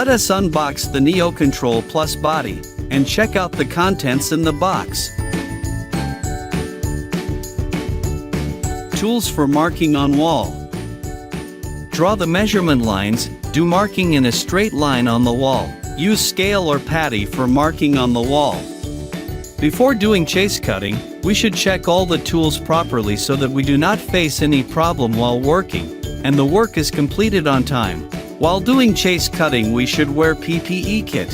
Let us unbox the NeoControl Plus body and check out the contents in the box. Tools for marking on wall. Draw the measurement lines, do marking in a straight line on the wall. Use scale or patty for marking on the wall. Before doing chase cutting, we should check all the tools properly so that we do not face any problem while working, and the work is completed on time. While doing chase cutting, we should wear PPE kit.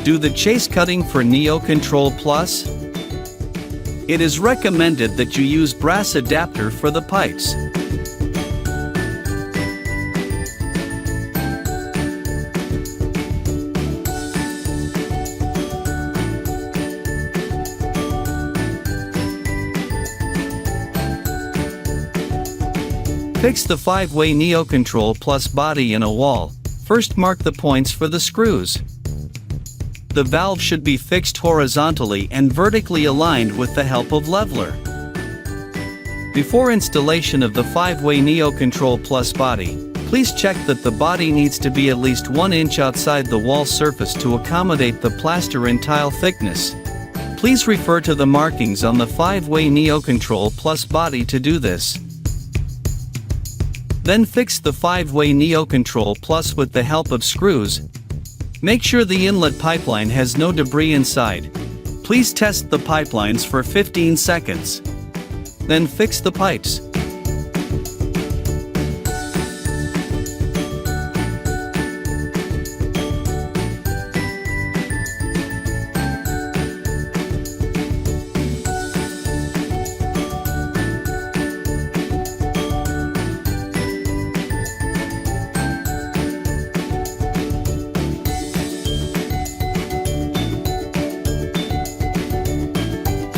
Do the chase cutting for NeoControl Plus? It is recommended that you use brass adapter for the pipes. Fix the 5-way NeoControl Plus body in a wall. First, mark the points for the screws. The valve should be fixed horizontally and vertically aligned with the help of leveler. Before installation of the 5-way NeoControl Plus body, please check that the body needs to be at least 1 inch outside the wall surface to accommodate the plaster and tile thickness. Please refer to the markings on the 5-way NeoControl Plus body to do this. Then fix the 5-way NeoControl Plus with the help of screws. Make sure the inlet pipeline has no debris inside. Please test the pipelines for 15 seconds. Then fix the pipes.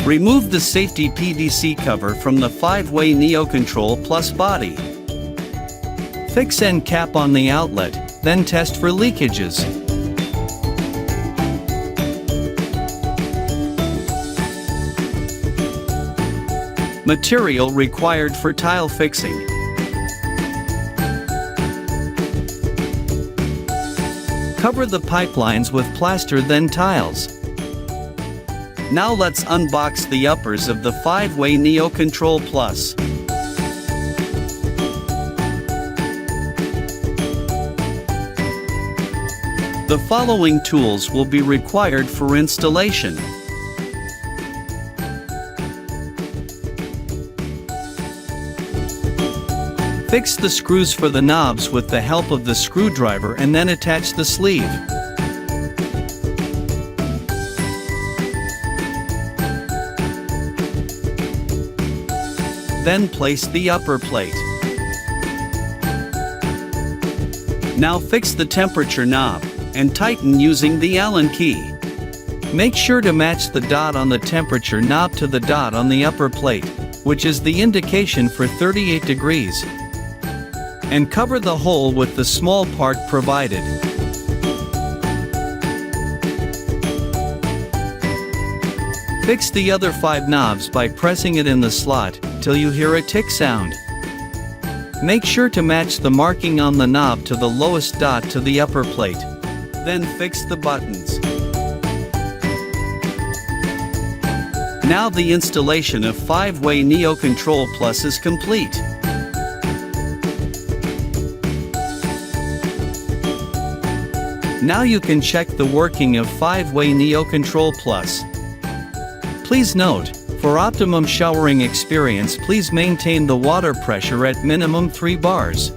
Remove the safety PVC cover from the 5-way NeoControl Plus body. Fix end cap on the outlet, then test for leakages. Material required for tile fixing. Cover the pipelines with plaster, then tiles. Now let's unbox the uppers of the 5-way NeoControl Plus. The following tools will be required for installation. Fix the screws for the knobs with the help of the screwdriver and then attach the sleeve. Then place the upper plate. Now fix the temperature knob and tighten using the Allen key. Make sure to match the dot on the temperature knob to the dot on the upper plate, which is the indication for 38 degrees. And cover the hole with the small part provided. Fix the other 5 knobs by pressing it in the slot till you hear a tick sound. Make sure to match the marking on the knob to the lowest dot to the upper plate. Then fix the buttons. Now the installation of 5-way NeoControl Plus is complete. Now you can check the working of 5-way NeoControl Plus. Please note, for optimum showering experience, please maintain the water pressure at minimum 3 bars.